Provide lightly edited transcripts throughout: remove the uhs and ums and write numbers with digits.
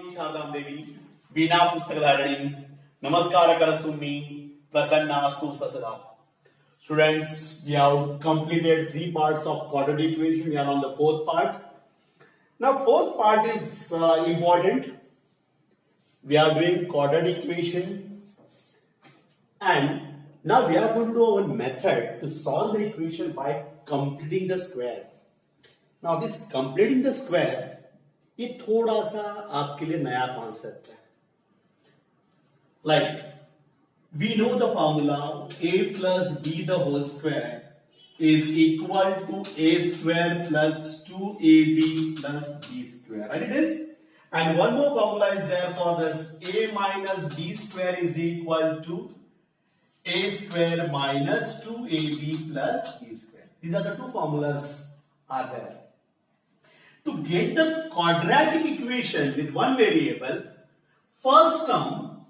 मी शारदाम देवी वीणा पुस्तकधारिणी नमस्कार करस्तु मी प्रसन्नास्तु ससदा. Students, we have completed 3 parts of quadratic equation. We are on the 4th part. Now 4th part is important. We are doing quadratic equation and now we are going to do one method to solve the equation by completing the square. Now this completing the square ये थोड़ा सा आपके लिए नया concept है. Like we know the formula a plus b the whole square is equal to a square plus 2ab plus b square, right? It is. And one more formula is there for this: a minus b square is equal to a square minus 2ab plus b square. These are the two formulas are there. To get the quadratic equation with one variable, first term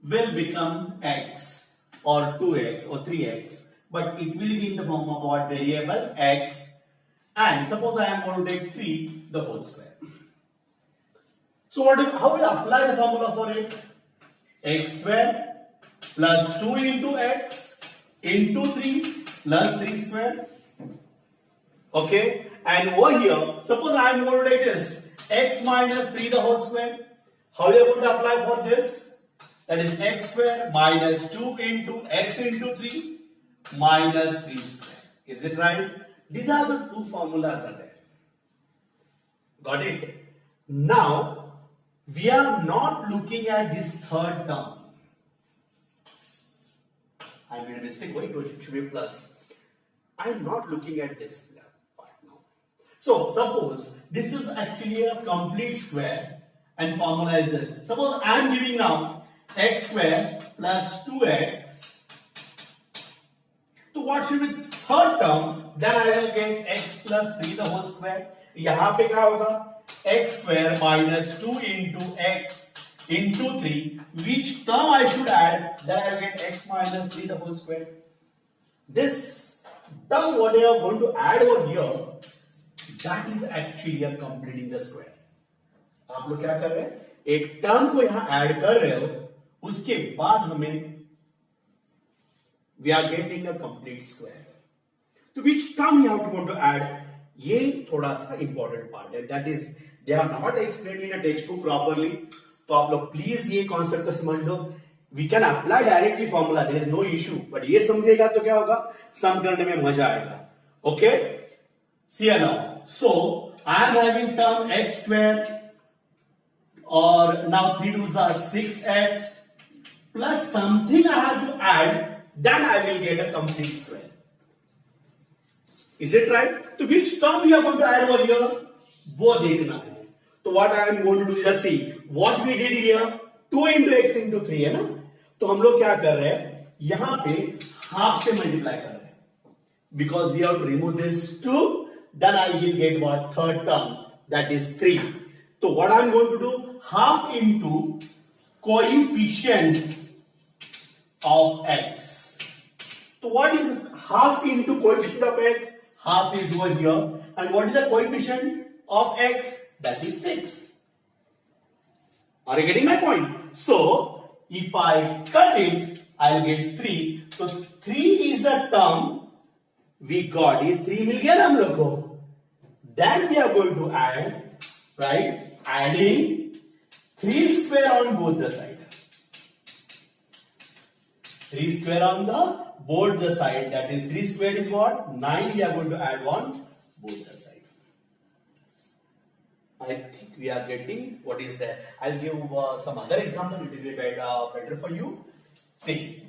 will become x or 2x or 3x, but it will be in the form of what variable x, and suppose I am going to take 3 the whole square. So how will I apply the formula for it? X square plus 2 into x into 3 plus 3 square. Okay, and over here, suppose I am going to take this x minus 3 the whole square. How are you going to apply for this? That is x square minus 2 into x into 3 minus 3 square. Is it right? These are the two formulas are there. Got it? Now, we are not looking at this third term. I made a mistake. Wait, it should be plus. I am not looking at this part now. So, suppose this is actually a complete square and formula is this. Suppose I am giving now x square plus 2x. So what should be third term? Then I will get x plus 3 the whole square. यहाँ पे क्या होगा? X square minus 2 into x into 3. Which term I should add? Then I will get x minus 3 the whole square. This term what you are going to add over here, that is actually a completing the square. आप लोग क्या कर रहे हैं? एक term को यहां add कर रहे हो, उसके बाद हमें we are getting a complete square. To which term you have to want to add? ये थोड़ा सा important part है. That is, they are not explained in a textbook properly. तो आप लोग प्लीज ये कॉन्सेप्ट को समझ लो. We can apply directly formula. There is no issue. But ये समझेगा तो क्या होगा? सम करने में मजा आएगा. Okay? See now. So I am having term x square, or now 3 2s are 6x plus something I have to add. Then I will get a complete square. Is it right? So which term we are going to add over here? वो देखना है. So what I am going to do, just see what we did here. 2 into x into 3 है ना. तो हम लोग क्या कर रहे हैं? यहां पे हाफ से मल्टीप्लाई कर रहे हैं. Because we have to remove this 2, then I will get what? Third term, that is 3. So what I am going to do? Half into coefficient of x. So what is half into coefficient of x? Half is over here. And what is the coefficient of x? That is 6. Are you getting my point? So if I cut it, I'll get 3. So 3 is a term we got it. 3 मिल गया ना हम लोग को. Then we are going to add, right? Adding 3 square on both the side. 3 square on the both the side. That is 3 square is what? 9. We are going to add on both the side. I think we are getting what is there. I'll give some other example. It will be better for you. See.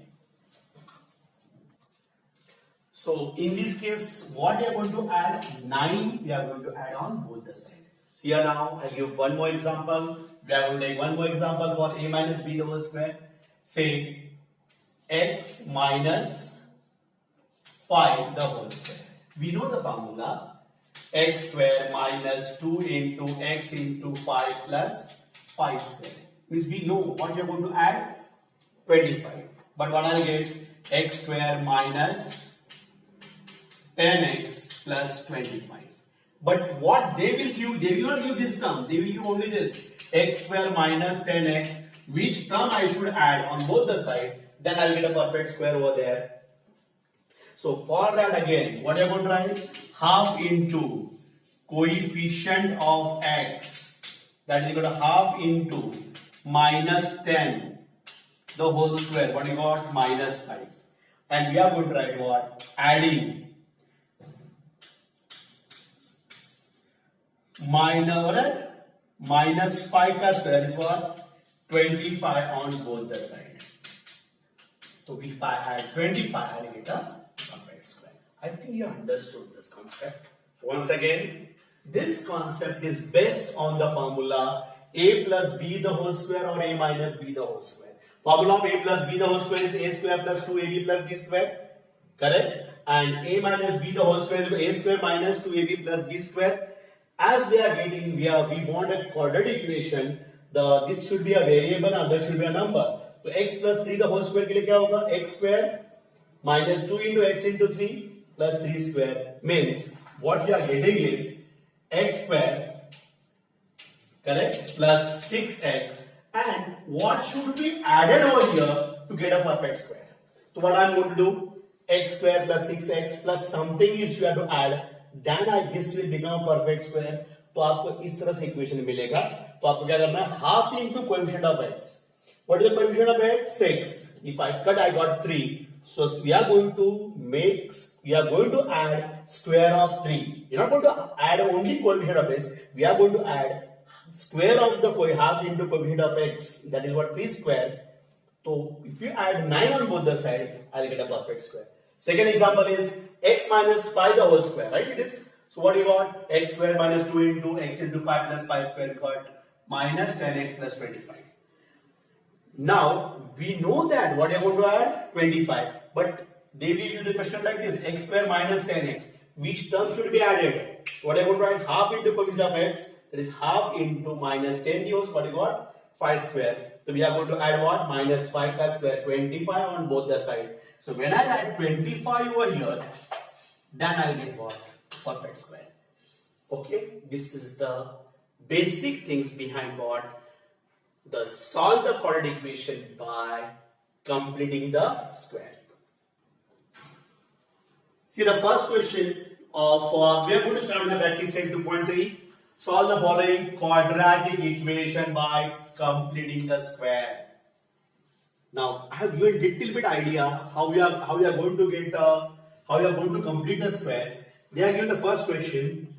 So in this case, what we are going to add? 9. We are going to add on both the sides. See here now. I'll give one more example. We are going to take one more example for a minus b the whole square. Say x minus 5 the whole square. We know the formula. X square minus 2 into x into 5 plus 5 square. Means we know what we are going to add? 25. But what I'll get? X square minus 10x plus 25. But what they will give, they will not give this term. They will give only this. x square minus 10x, which term I should add on both the side, then I'll get a perfect square over there. So for that again, what are you going to write? Half into coefficient of x, that is equal to half into minus 10, the whole square. What you got? Minus 5. And we are going to write what? Adding minus 5 ka square is what? 25 on both the sides. So if I add 25, I'll get a perfect square. I think you understood this concept. So once again, this concept is based on the formula a plus b the whole square or a minus b the whole square. Formula of a plus b the whole square is a square plus 2ab plus b square. Correct? And a minus b the whole square is a square minus 2ab plus b square. As we are getting, we want a quadratic equation. This should be a variable and there should be a number. So x plus 3 the whole square के लिए क्या होगा? X square minus 2 into x into 3 plus 3 square means what you are getting is x square, correct, plus 6x, and what should be added over here to get a perfect square? So what I am going to do, x square plus 6x plus something is you have to add, then this will become a perfect square. तो आपको इस तरह से equation मिलेगा. तो आपको क्या करना है? Half into coefficient of x. What is the coefficient of x? 6. If I cut, I got 3. So we are going to add square of 3. We are not going to add only coefficient of x. We are going to add square of the half into coefficient of x. That is what 3 square. So if you add 9 on both the sides, I'll get a perfect square. Second example is x minus 5 the whole square, right? It is. So what do you got? X square minus 2 into x into 5 plus 5 square got minus 10x plus 25. Now we know that what you are going to add? 25. But they will use the question like this: x square minus 10x. Which term should be added? What I am going to write? Half into coefficient of x. That is half into minus 10 the whole. What you got? 5 square. So we are going to add what? Minus 5 ka square. 25 on both the sides. So when I write 25 over here, then I'll get what? Perfect square. Okay. This is the basic things behind what? Solve the quadratic equation by completing the square. See the first question of we are going to start with the practice set 2.3. Solve the following quadratic equation by completing the square. Now I have given little bit idea how we are going to get how we are going to complete the square. They are given the first question: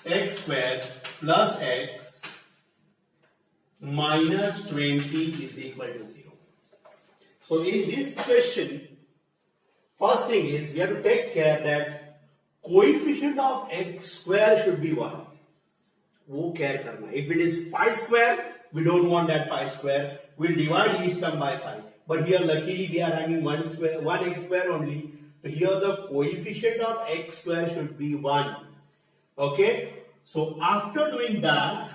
x square plus x minus 20 is equal to 0. So in this question, first thing is we have to take care that coefficient of x square should be 1. वो care करना. If it is 5 square, we don't want that 5 square. We'll divide each term by 5. But here luckily we are having 1 x square only. So here the coefficient of x square should be 1. Okay. So after doing that,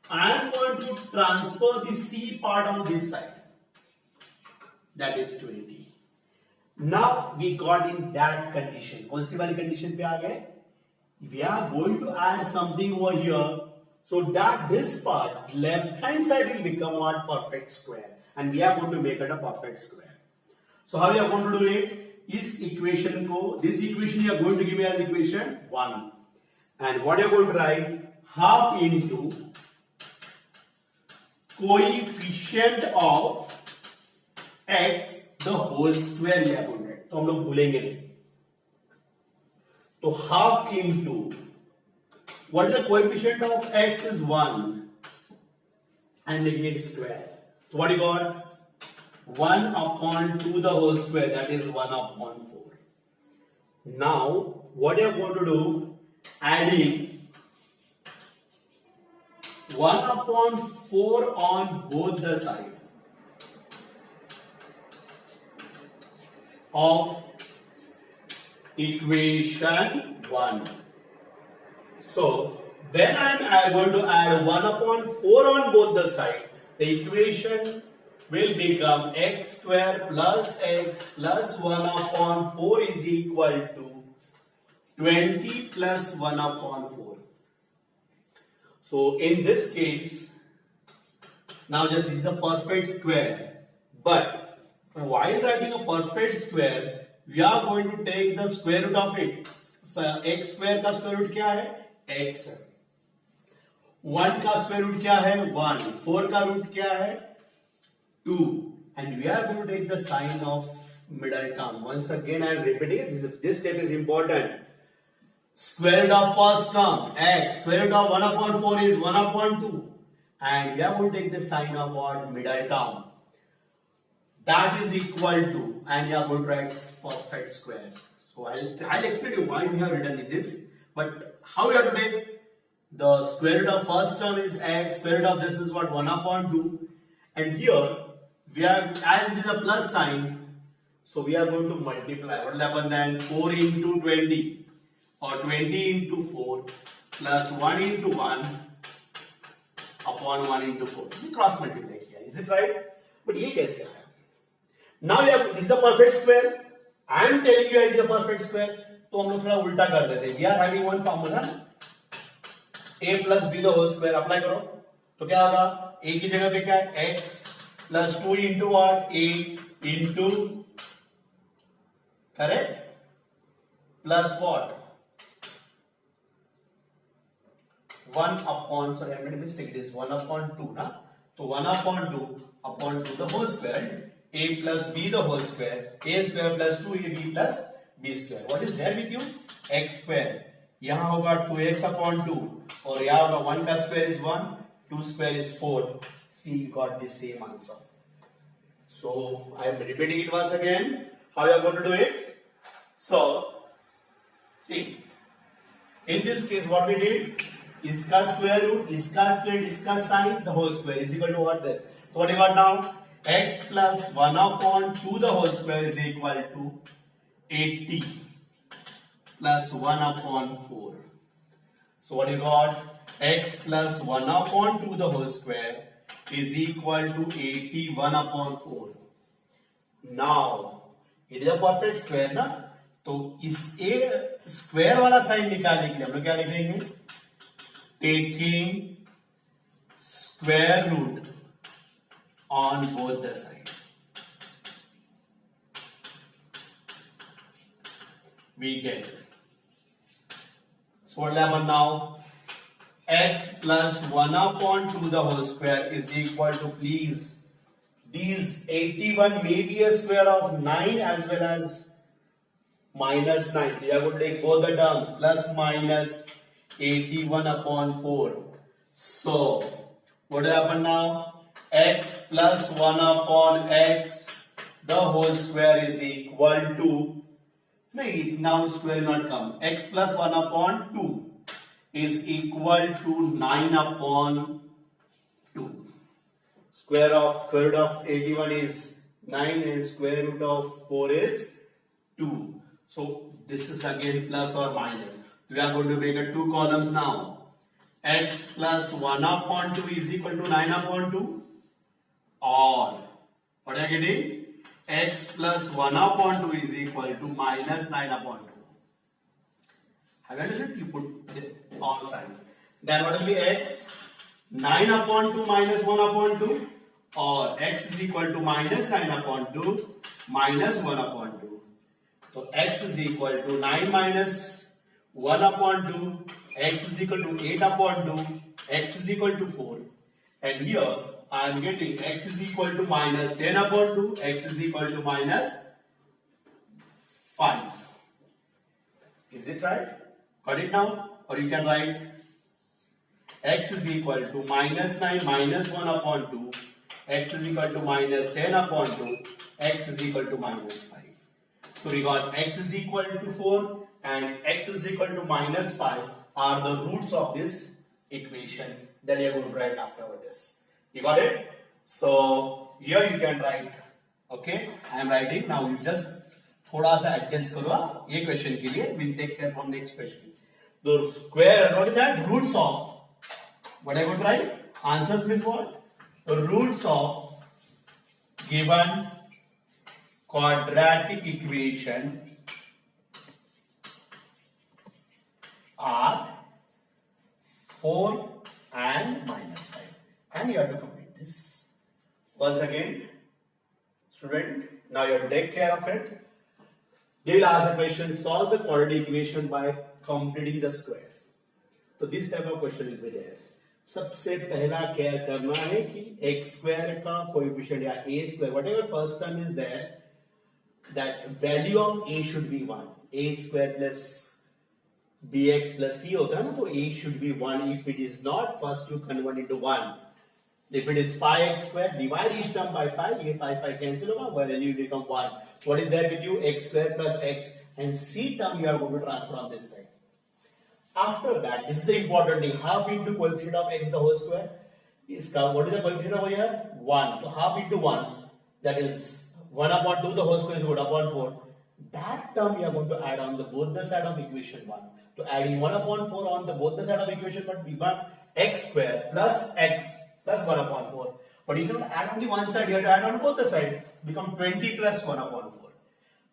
I am going to transfer the c part on this side. That is 20. Now we got in that condition. कौन सी वाली condition पे आ गए? We are going to add something over here, so that this part left hand side will become what? Perfect square, and we are going to make it a perfect square. So how we are going to do it? This equation you are going to give me as equation 1, and what you are going to write? Half into coefficient of x the whole square we are going to write. तो हम लोग भूलेंगे नहीं. तो half into what is the coefficient of x is 1 and making it square. So what you got? 1 upon 2 the whole square, that is 1 upon 4. Now what you are going to do? Adding 1 upon 4 on both the sides of equation 1. So when I am going to add 1 upon 4 on both the sides, the equation will become x square plus x plus 1 upon 4 is equal to 20 plus 1 upon 4. So in this case, Now just it's a perfect square. But while writing a perfect square, we are going to take the square root of it. So x square का square root क्या है? x. 1 का square root क्या है? 1. 4 का root क्या है? 2. And we are going to take the sign of middle term. Once again I am repeating it. This step is important. Square root of first term x. Square root of 1 upon 4 is 1 upon 2. And we are going to take the sign of what? Middle term. That is equal to, and you are going to write perfect square. So I'll explain you why we have written this. But how you have to take the square root of first term is x. Square root of this is what? 1 upon 2. And here we are, as it is a plus sign, so we are going to multiply. What will happen then? 4 into 20 or 20 into 4 plus 1 into 1 upon 1 into 4. We cross multiply here. Is it right? But ये कैसे है? Now you have, this is a perfect square. I am telling you it is a perfect square. तो हम लोग थोड़ा उल्टा कर देते हैं. We are having one formula. A plus b the whole square. Apply करो. तो क्या होगा? A की जगह पे क्या है? X plus 2 into what? A into, correct? Plus what? 1 upon, sorry, I made a mistake. It is 1 upon 2, na? So 1 upon 2 upon 2 the whole square. A plus b the whole square. A square plus 2ab plus b square. What is there with you? X square. यहाँ होगा 2x upon 2 और यहाँ होगा 1 का square is 1, 2 square is 4. See, you got the same answer. So I am repeating it once again. How you are going to do it? So see, in this case what we did, इसका square root, इसका square, इसका sine, the whole square is equal to what? This. So what you got now? X plus 1 upon 2 the whole square is equal to 80 plus 1 upon 4. So what you got? X plus 1 upon 2 the whole square is equal to 81 upon 4. Now it is a perfect square ना? तो इस एक square वाला sign निकालने के लिए हम लोग क्या लिखेंगे? Taking square root on both the sides. We get. So what will happen now? X plus 1 upon 2 the whole square is equal to, please, these 81 may be a square of 9 as well as minus 9. We are going to take both the terms, plus minus 81 upon 4. So what will happen now? X plus 1 upon x the whole square is equal to, now square will not come. X plus 1 upon 2 is equal to 9 upon 2. Square root of 81 is 9 and square root of 4 is 2. So this is again plus or minus. We are going to make a 2 columns now. X plus 1 upon 2 is equal to 9 upon 2. Or what are you getting? X plus 1 upon 2 is equal to minus 9 upon 2. Have you understood? You put the on sign. Then what will be x? 9 upon 2 minus 1 upon 2. Or x is equal to minus 9 upon 2 minus 1 upon 2. So x is equal to 9 minus 1 upon 2. X is equal to 8 upon 2. X is equal to 4. And here I am getting x is equal to minus 10 upon 2, x is equal to minus 5. Is it right? Got it now? Or you can write x is equal to minus 9 minus 1 upon 2, x is equal to minus 10 upon 2, x is equal to minus 5. So we got x is equal to 4 and x is equal to minus 5 are the roots of this equation that you are going to write after this. You got it? So here you can write. Okay, I am writing. Now you just थोड़ा सा adjust करो ये question के लिए. We'll take care from next question. The square, what is that? Roots of. What I would write? Answers means what? The roots of given quadratic equation are 4 and minus 5. And you have to complete this. Once again, student, now you have to take care of it. They will ask the question, solve the quadratic equation by completing the square. तो this type of question will be there. सबसे पहला क्या करना है कि x square का coefficient या a square whatever first term is there, that value of a should be 1. A square plus bx plus c होता है ना, तो a should be 1. If it is not, first you convert into 1. If it is 5x square, divide each term by 5. ये 5 cancel होगा, value become 1. What is there with you? X square plus x, and c term you are going to transfer on this side. After that, this is the important thing. Half into coefficient of x the whole square. What is the coefficient over here? 1. So half into 1, that is 1 upon 2 the whole square is 1 upon 4. That term we are going to add on the both the side of equation 1. So adding 1 upon 4 on the both the side of equation 1, we got x square plus x plus 1 upon 4. But you cannot add only one side, you have to add on both the side. Become 20 plus 1 upon 4.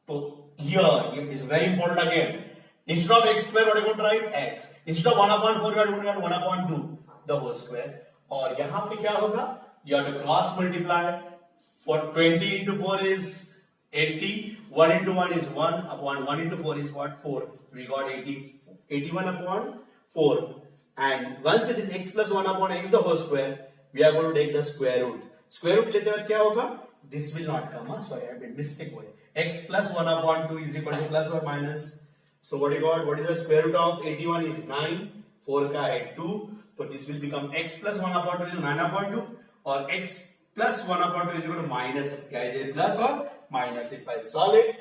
So here it is very important again. Instead of x square, what are you going to write? X. Instead of 1 upon 4, you are going to write 1 upon 2 the whole square. और यहाँ पे क्या होगा? You have to cross multiply. For 20 into 4 is 80. 1 into 1 is 1 upon 1 into 4 is what? 4. We got 81 upon 4. And once it is x plus 1 upon x the whole square, we are going to take the square root. Square root लेते वक्त क्या होगा? This will not come. Sorry, I made mistake हुआ. X plus 1 upon 2 is equal to plus or minus. So what you got? What is the square root of 81 is 9. 4 का है 2. So this will become x plus 1 upon 2 is 9 upon 2. Or x plus 1 upon 2 is equal to minus. क्या है? Plus or minus. If I solve it,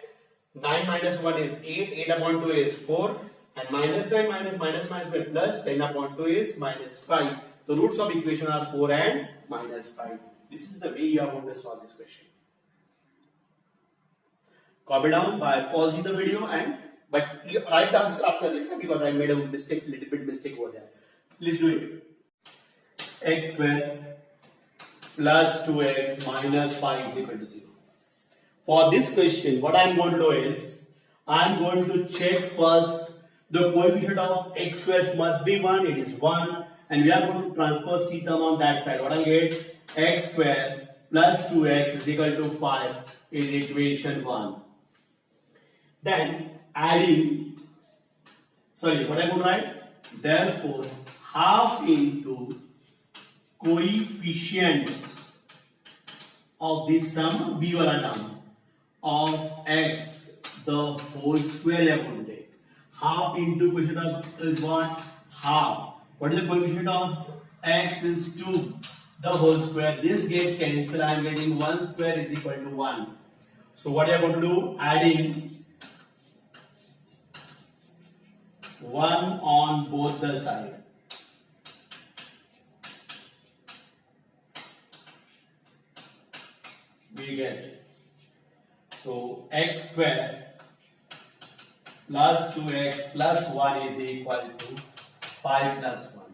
9 minus 1 is 8. 8 upon 2 is 4. And minus 9 minus minus minus with plus 10 upon 2 is minus 5. The roots of equation are 4 and minus 5. This is the way you are going to solve this question. Copy down by pausing the video and but write the answer after this because I made a mistake, little bit mistake over there. Please do it. X square plus 2x minus 5 is equal to 0. For this question, what I am going to do is I am going to check first the coefficient of x square must be 1. It is 1. And we are going to transfer c term on that side. What I get? X square plus 2x is equal to 5 is equation 1. Then adding, sorry, what I'm going to write? Therefore, half into coefficient of this term, b wala term, of x the whole square you are going to take. Half into coefficient of is what? Half. What is the coefficient of x is 2 the whole square. This get cancelled. I am getting 1 square is equal to 1. So what you are going to do? Adding 1 on both the sides. We get, so x square plus 2x plus 1 is equal to 5 plus 1.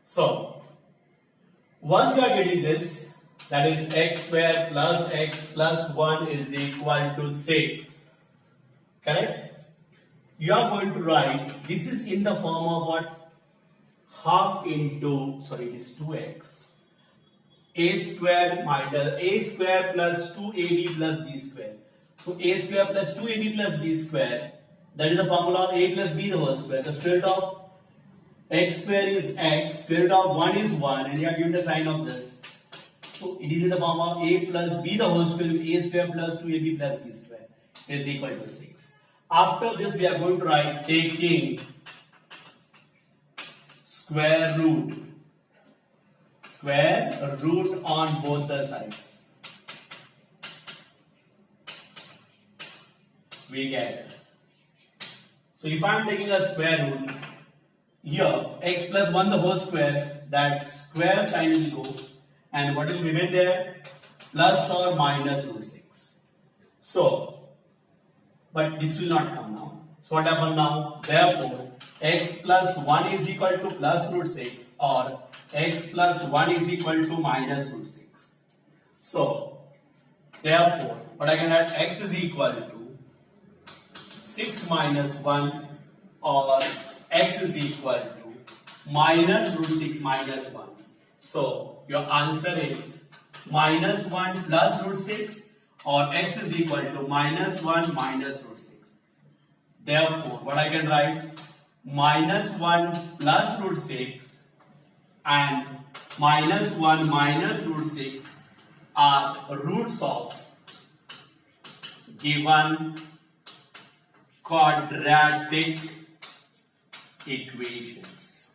So once you are getting this, that is x square plus x plus 1 is equal to 6. Correct? You are going to write, this is in the form of what? Half into, sorry, it is 2x. A square minus a square plus 2ab plus b square. So a square plus 2ab plus b square, that is the formula of a plus b the whole square. The square root of x square is x, square root of 1 is 1, and you are given the sign of this. So it is in the form of a plus b the whole square, a square plus 2ab plus b square is equal to 6. After this, we are going to write taking square root on both the sides. We get, so if I am taking a square root here, x plus 1 the whole square, that square sign will go, and what will remain there? Plus or minus root 6. So, but this will not come now. So what happened now? Therefore, x plus 1 is equal to plus root 6 or x plus 1 is equal to minus root 6. So, therefore, what I can write? X is equal to 6 minus 1 or x is equal to minus root 6 minus 1. So, your answer is minus 1 plus root 6 or x is equal to minus 1 minus root 6. Therefore, what I can write, minus 1 plus root 6 and minus 1 minus root 6 are roots of given quadratic equations.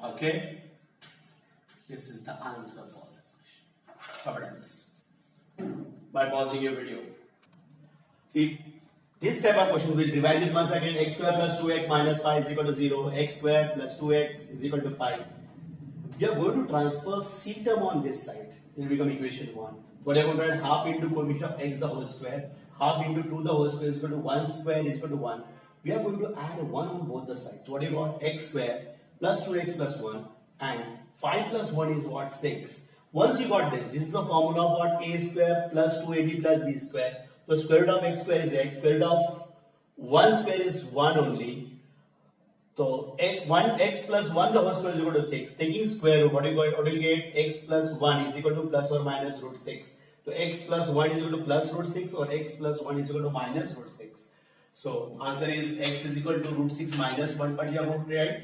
Okay, this is the answer for this question. Cover this by pausing your video. See, this type of question, we'll revise it once again. X square plus 2x minus 5 is equal to 0. X square plus 2x is equal to 5. We are going to transfer c term on this side. It will become equation 1. What I am going to write, half into coefficient of x the whole square, half into 2 the whole square is equal to 1 square is equal to 1. We are going to add 1 on both the sides. What do you got? X square plus 2x plus 1 and 5 plus 1 is what? 6. Once you got this is the formula of what? A square plus 2ab plus b square. The square root of x square is x, square root of 1 square is 1 only. So 1x plus 1 the whole square is equal to 6. Taking square root, what do you get? X plus 1 is equal to plus or minus root 6. So x plus 1 is equal to plus root 6 or x plus 1 is equal to minus root 6. So answer is x is equal to root 6 minus 1, but you are going to write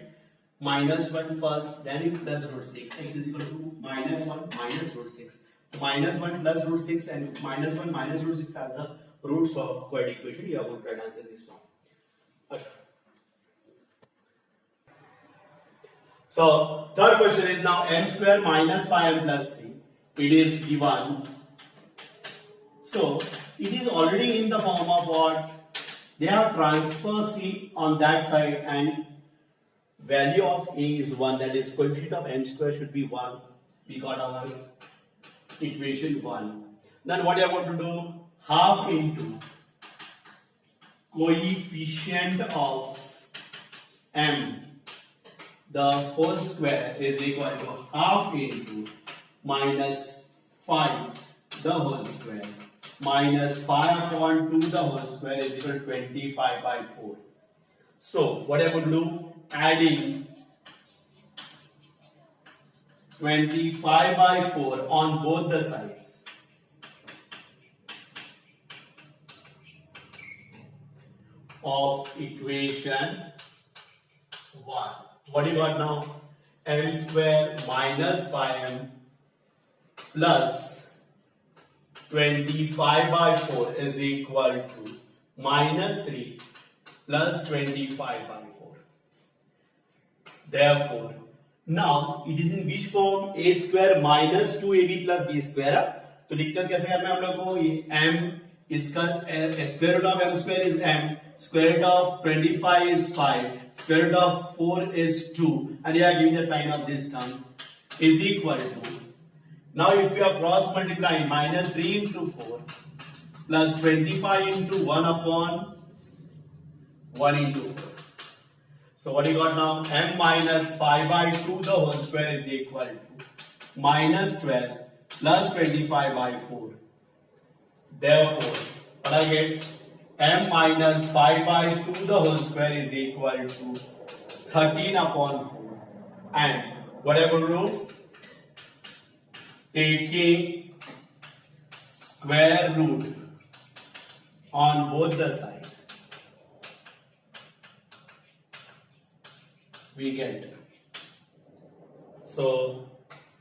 minus 1 first, then you plus root 6. X is equal to minus 1 minus root 6. Minus 1 plus root 6 and minus 1 minus root 6 are the roots of quadratic equation. You are going to write answer this form. Okay. So third question is now m square minus 5m plus 3. It is given. So it is already in the form of what? They have transfer c on that side and value of a is 1, that is coefficient of m square should be 1. We got our equation 1. Then what you are going to do? Half into coefficient of m the whole square is equal to half into minus 5 the whole square minus 5 upon 2 the whole square is equal to 25 by 4. So what I am going to do? Adding 25 by 4 on both the sides. Of equation 1. What do you got now? M square minus 5m plus 25 by 4 is equal to minus 3 plus 25 by 4. Therefore, now it is in which form? A square minus 2ab plus b square. तो लिखते कैसे करना है हम लोग को? ये m इसका square root of m square is m, square root of 25 is 5, square root of 4 is 2, and you are giving the sign of this term is equal to. Now if you are cross multiplying, minus 3 into 4 plus 25 into 1 upon 1 into 4. So what you got now? M minus 5 by 2 the whole square is equal to minus 12 plus 25 by 4. Therefore, what I get? M minus 5 by 2 the whole square is equal to 13 upon 4. And what I will do? Taking square root on both the sides, we get. So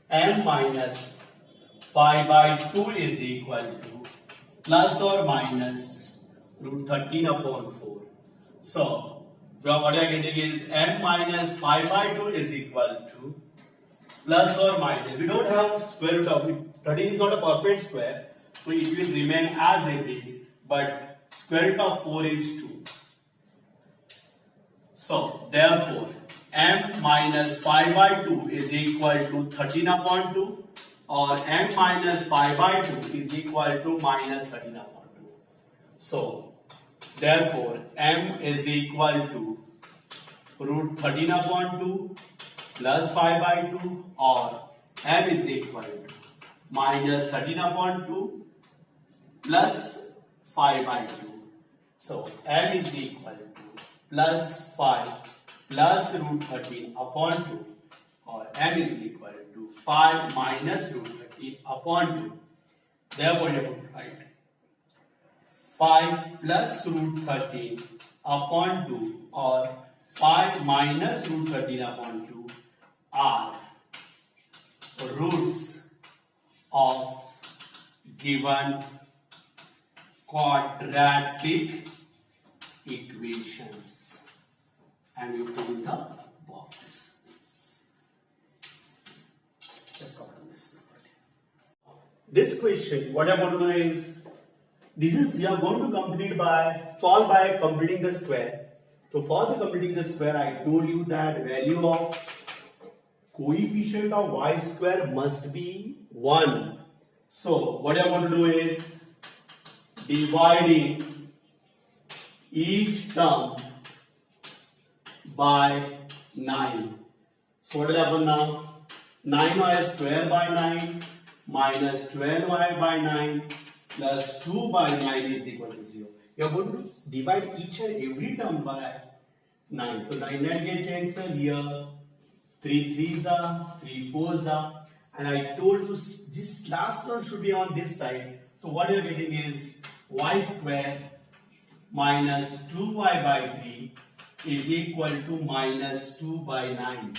m minus 5 by 2 is equal to plus or minus root 13 upon 4. So what I am getting is m minus 5 by 2 is equal to plus or minus. We don't have square root of it. 13 is not a perfect square, so it will remain as it is. But square root of 4 is 2. So therefore, m minus 5 by 2 is equal to 13 upon 2, or m minus 5 by 2 is equal to minus 13 upon 2. So therefore, m is equal to root 13 upon 2 plus 5 by 2, or m is equal to minus 13 upon 2 plus 5 by 2. So m is equal to plus 5 plus root 13 upon 2, or m is equal to 5 minus root 13 13 upon 2. Therefore, you have to write 5 plus root 13 upon 2 or 5 minus root 13 upon 2 are roots of given quadratic equations, and you put in the box. Just copy this. This question, what I'm going to do is, this is we are going to complete by solve by completing the square. So for the completing the square, I told you that value of coefficient of y square must be 1. So what I'm going to do is dividing each term by 9. So what will happen now? 9y square by 9 minus 12y by 9 plus 2 by 9 is equal to 0. You are going to divide each and every term by 9. So 9 get cancelled here. 3 3s are, 3 4s are, and I told you this last term should be on this side. So what you are getting is y square minus 2y by 3 is equal to minus 2 by 9.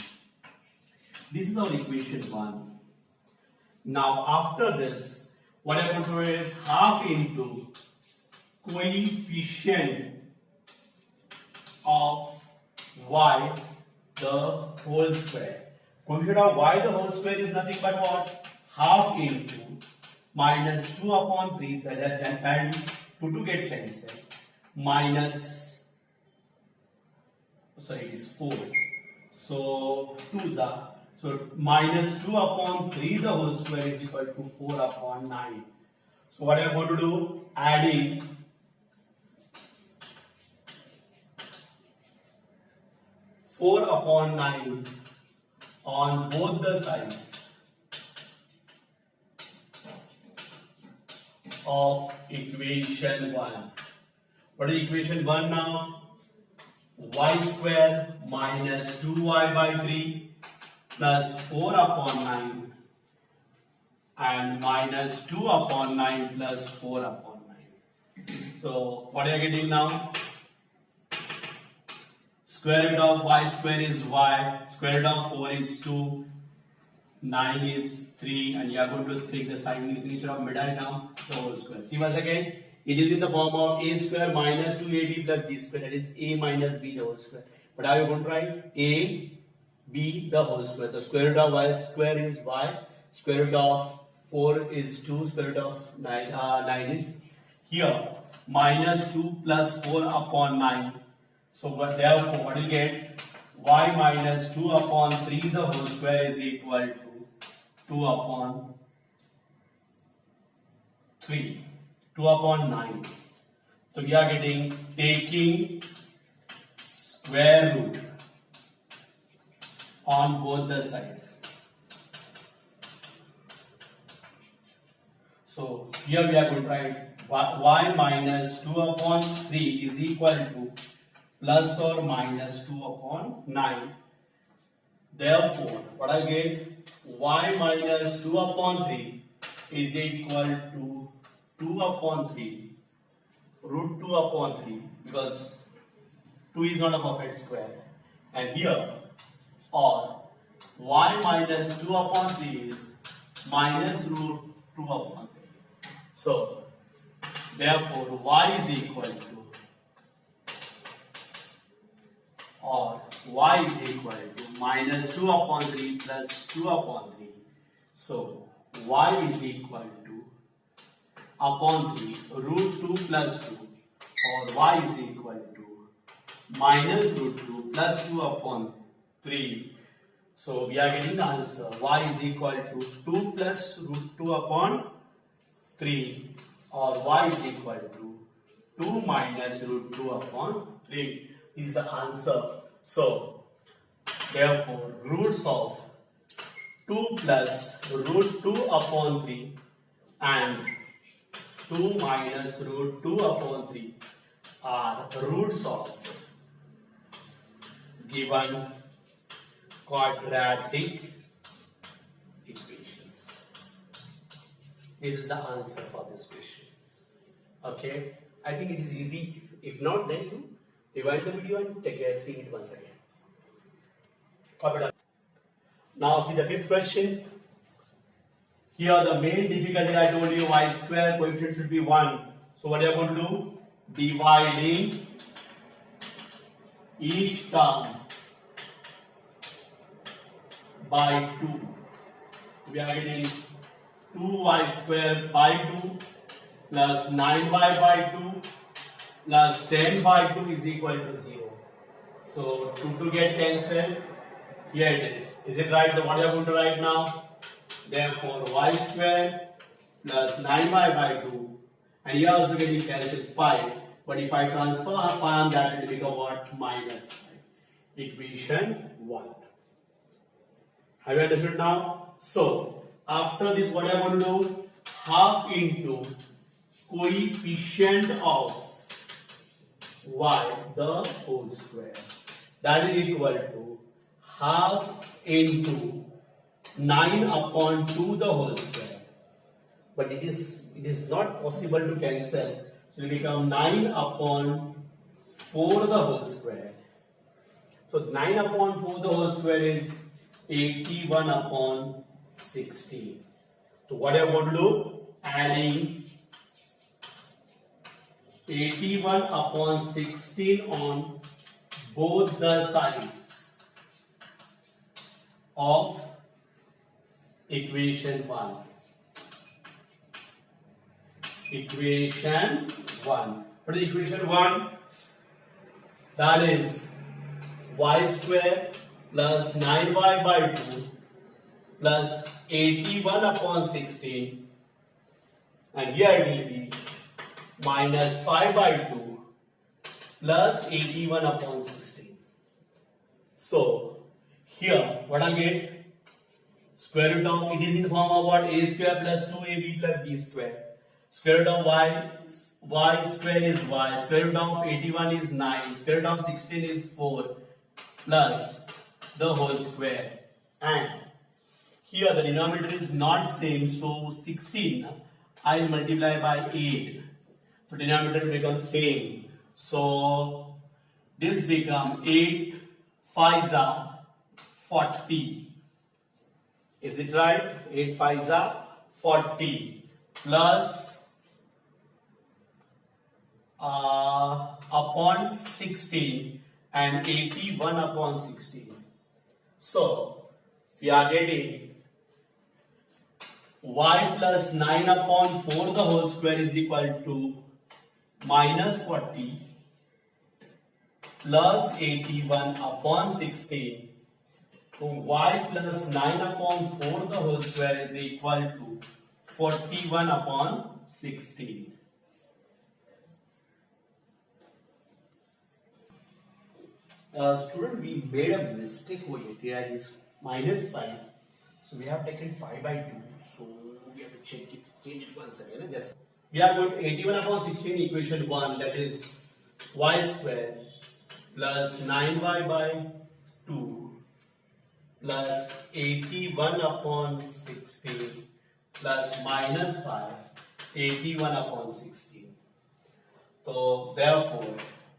This is our equation 1. Now after this, what I am going to do is half into coefficient of y the whole square. Coefficient of y the whole square is nothing but what? Half into minus 2 upon 3, that 2 to get cancelled, minus, sorry, it is 4. So 2s are, so minus 2 upon 3 the whole square is equal to 4 upon 9. So what I am going to do? Adding 4 upon 9 on both the sides of equation 1. What is equation 1 now? Y square minus 2y by 3 plus 4 upon 9 and minus 2 upon 9 plus 4 upon 9. So what are you getting now? Square root of y square is y, square root of 4 is 2, 9 is 3, and you are going to take the signature of middle term, the whole square. See once again, it is in the form of a square minus 2ab plus b square, that is a minus b the whole square. But how are you going to write? A, b the whole square. The square root of y square is y, square root of 4 is 2, square root of 9 is here, minus 2 plus 4 upon 9. So therefore what you get? Y minus 2 upon 3 the whole square is equal to 2 upon 3, 2 upon 9. So we are getting, taking square root on both the sides. So here we are going to write y minus 2 upon 3 is equal to plus or minus 2 upon 9. Therefore, what I get? Y minus 2 upon 3 is equal to 2 upon 3 root 2 upon 3, because 2 is not a perfect square. And here, or y minus 2 upon 3 is minus root 2 upon 3. So, therefore, y is equal to, or y is equal to minus 2 upon 3 plus 2 upon 3. So, y is equal to upon 3 root 2 plus 2, or y is equal to minus root 2 plus 2 upon 3. So, we are getting the answer. Y is equal to 2 plus root 2 upon 3, or y is equal to 2 minus root 2 upon 3. This is the answer. So, therefore, roots of 2 plus root 2 upon 3 and 2 minus root 2 upon 3 are roots of given quadratic equations. This is the answer for this question. Okay, I think it is easy. If not, then you rewind the video and see it once again. Now see the fifth question. Here the main difficulty I told you, y square coefficient should be 1. So what are you going to do? Dividing each term by 2. We are getting 2y square by 2 plus 9y by 2 plus 10 by 2 is equal to 0. So 2 to get cancelled. Here it is. Is it right? What are you going to write now? Therefore y square plus 9y by 2, and here also getting cancelled 5. But if I transfer upon that, it will become what? Minus 5. Equation 1. Have you understood now? So after this, what I am going to do? Half into coefficient of y the whole square. That is equal to half into 9 upon 2 the whole square. But it is not possible to cancel. So it will become 9 upon 4 the whole square. So 9 upon 4 the whole square is 81 upon 16. So what I want to do? Adding 81 upon 16 on both the sides of equation 1. Equation 1. What is equation 1? That is y square plus 9y by 2 plus 81 upon 16, and here it will be minus 5 by 2 plus 81 upon 16. So here what I get? Square root of, it is in the form of what? A square plus 2ab plus b square. Square root of y square is y. Square root of 81 is 9. Square root of 16 is 4 plus the whole square. And here the denominator is not same, so 16 I will multiply by 8. So denominator will become same. So this become 8 5s are 40. Is it right? 8 5s are 40 plus upon 16 and 81 upon 16. So we are getting y plus 9 upon 4 the whole square is equal to minus 40 plus 81 upon 16. So y plus 9 upon 4 the whole square is equal to 41 upon 16. Student, we made a mistake over here. Here is minus 5. So we have taken 5 by 2. So we have to change it once again. Just we are going to 81 upon 16 equation 1, that is y square plus 9y by 2 plus 81 upon 16 plus minus 5, 81 upon 16. So therefore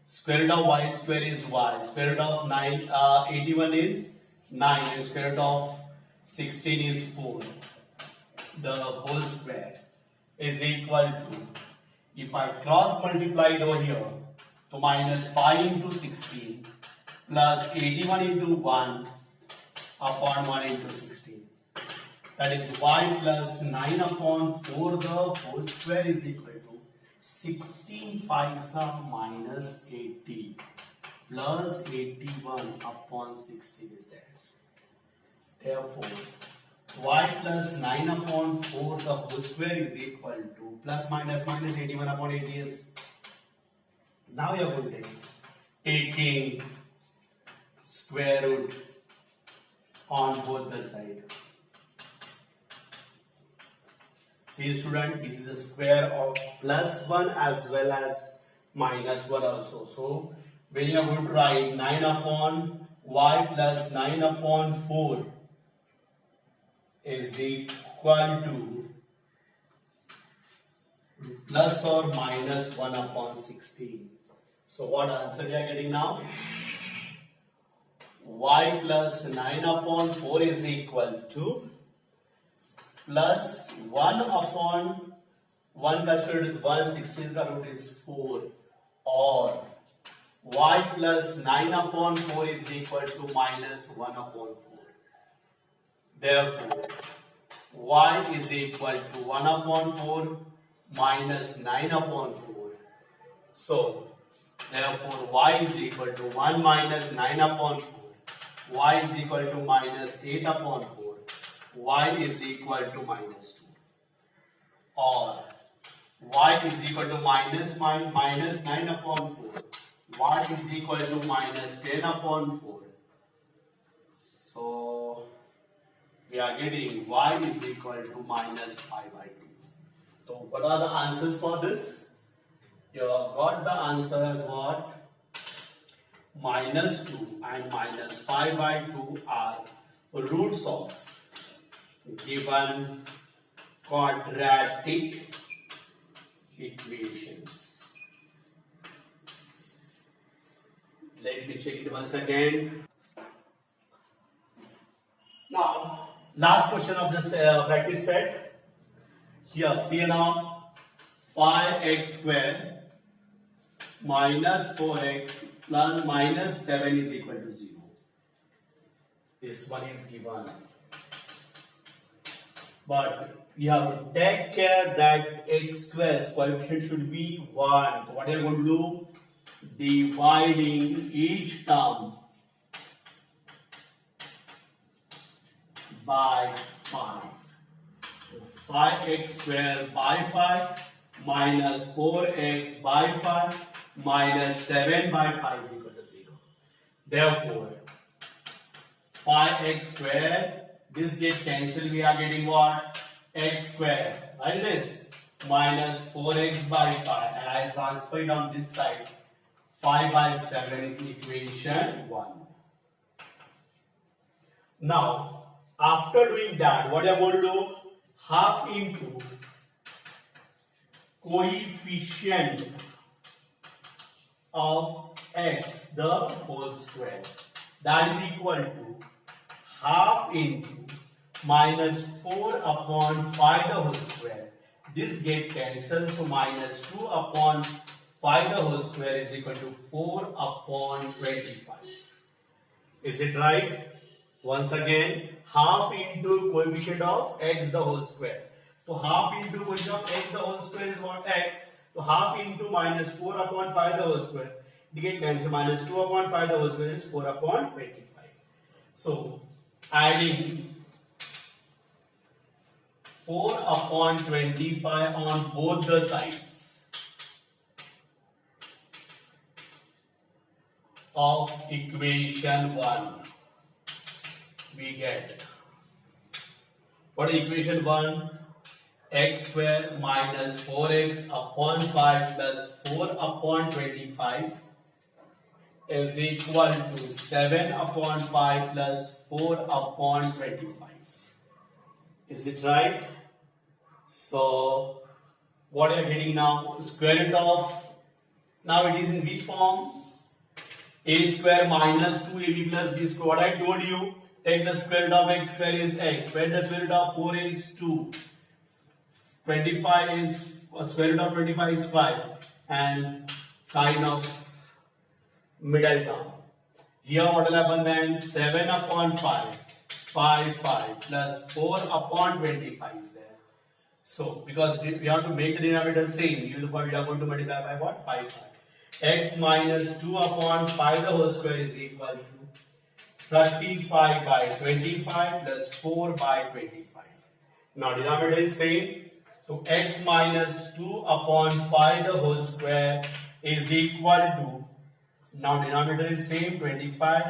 square root of y square is y. Square root of 81 is 9 and square root of 16 is 4. The whole square is equal to, if I cross multiply it over here, so minus 5 into 16 plus 81 into 1 upon 1 into 16. That is y plus 9 upon 4 the whole square is equal to 16 5s are minus 80 plus 81 upon 16 is there. Therefore, y plus 9 upon 4 the whole square is equal to plus minus 81 upon 80 is. Now you are going to taking square root on both the sides. See student, this is a square of plus 1 as well as minus 1 also. So when you are going to write 9 upon y plus 9 upon 4 is equal to plus or minus 1 upon 16. So what answer we are getting now? Y plus 9 upon 4 is equal to plus 1 upon 1 का square root is 1, 16 का root is 4, or y plus 9 upon 4 is equal to minus 1 upon 4. Therefore, y is equal to 1 upon 4 minus 9 upon 4. So, therefore, y is equal to 1 minus 9 upon 4. Y is equal to minus 8 upon 4. Y is equal to minus 2. Or y is equal to minus 9 upon 4. Y is equal to minus 10 upon 4. So, we are getting y is equal to minus 5 by 2. So, what are the answers for this? You have got the answer as what? Minus 2 and minus 5 by 2 are roots of given quadratic equations. Let me check it once again. Now, last question of this practice set. Here, see now, 5x square minus 4x plus minus 7 is equal to 0. This one is given. But we have to take care that x square's coefficient should be 1. So what are you going to do? Dividing each term by 5. So 5x square by 5 minus 4x by 5 minus 7 by 5 is equal to 0. Therefore, 5x square, this get cancelled, we are getting what? X square, right? It is minus 4x by 5, and I transfer it on this side. 5 by 7 is equation 1. Now, after doing that, what you are going to do? Half into coefficient of x, the whole square. That is equal to half into minus 4 upon 5 the whole square. This get cancelled, so minus 2 upon 5 the whole square is equal to 4 upon 25. Is it right? Once again, half into coefficient of x the whole square. So half into coefficient of x the whole square is what? X. So half into minus 4 upon 5 the whole square. You get cancel, minus 2 upon 5 the whole square is 4 upon 25. So adding 4 upon 25 on both the sides of equation 1, we get, what is equation 1? X square minus 4x upon 5 plus 4 upon 25 is equal to 7 upon 5 plus 4 upon 25. Is it right? So, what are you getting now? Square root of, now it is in which form? A square minus 2ab plus b square. What I told you, take the square root of x square is x. Square the square root of 4 is 2. 25 is, square root of 25 is 5. And sine of middle term. Here what will happen then? 7 upon 5. 5 plus 4 upon 25 is there. So, because we have to make the denominator same, we are going to multiply by what? 5. X minus 2 upon 5 the whole square is equal to 35 by 25 plus 4 by 25. Now, denominator is same. So, x minus 2 upon 5 the whole square is equal to, now denominator is same, 25,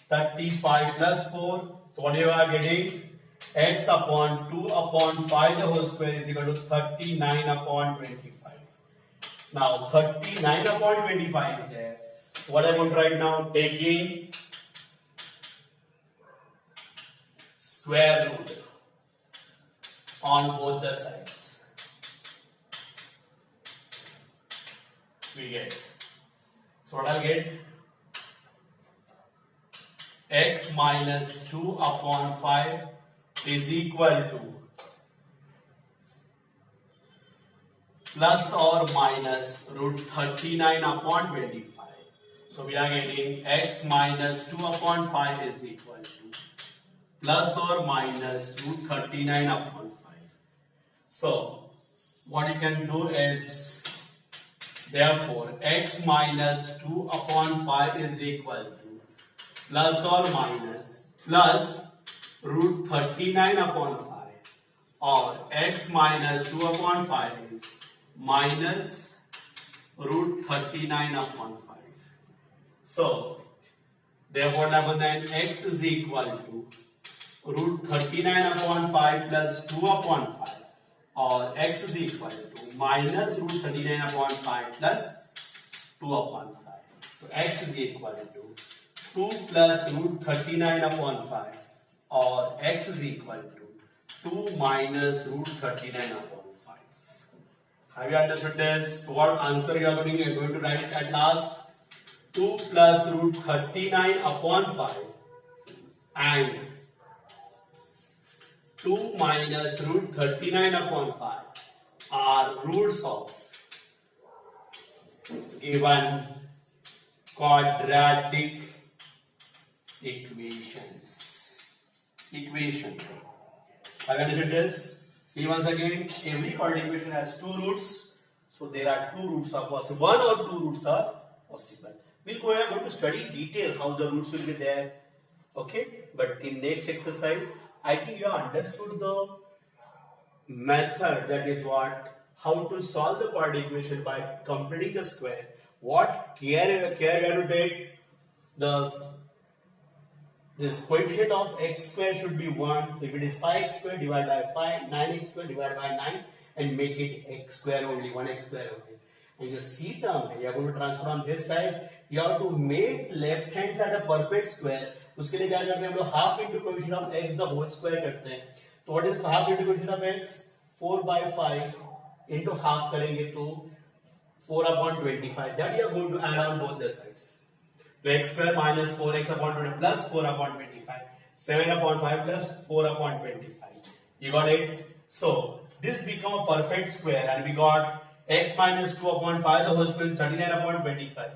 35 plus 4. So, what you are getting? X upon 2 upon 5 the whole square is equal to 39 upon 25. Now, 39 upon 25 is there. So, what I want to write now? Taking square root on both the sides. we get. So what I'll get? X minus 2 upon 5 is equal to plus or minus root 39 upon 25. So we are getting x minus 2 upon 5 is equal to plus or minus root 39 upon 5. So what you can do is, therefore x minus 2 upon 5 is equal to plus or minus plus root 39 upon 5, or x minus 2 upon 5 is minus root 39 upon 5. So therefore what happens then? X is equal to root 39 upon 5 plus 2 upon 5, or x is equal to minus root 39 upon 5 plus 2 upon 5. So x is equal to 2 plus root 39 upon 5, or x is equal to 2 minus root 39 upon 5. Have you understood this? So what answer you are going to write at last? 2 plus root 39 upon 5 and 2 minus root 39 upon 5 are roots of given quadratic equations. Have you understood this? See once again, every quadratic equation has two roots. So there are two roots are possible. One or two roots are possible. We are going to study detail how the roots will be there. Okay? But in next exercise, I think you have understood the method, that is what, how to solve the quadratic equation by completing the square. What care you have to take? This coefficient of x square should be 1. If it is 5x square, divide by 5, 9x square, divide by 9, and make it x square only, 1x square only. And your c term, you are going to transfer on this side. You have to make left hand side a perfect square. उसके लिए क्या करते हैं हम लोग half into coefficient of x the whole square करते हैं. तो what is half into coefficient of x? 4/5 into half करेंगे तो 4/25. That you are going to add on both the sides. तो x square minus 4x/20 plus 4/25, 7/5 plus 4/25. You got it? So this become a perfect square, and we got x minus 2/5 the whole square, 39/25.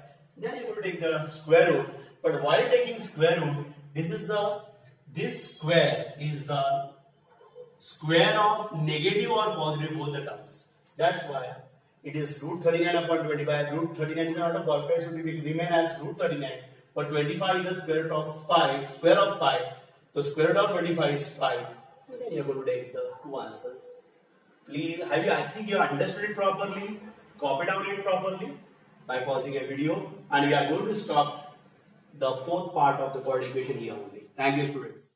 Then you have to take the square root. But while taking square root, this square is the square of negative or positive both the terms. That's why it is root 39/25. Root 39 is not a perfect, so it will remain as root 39. But 25 is the square root of 5. Square of 5. So square root of 25 is 5. And then you are going to take the two answers. Please, I think you have understood it properly. Copy down it properly by pausing a video, and we are going to stop the fourth part of the quadratic equation here only. Thank you, students.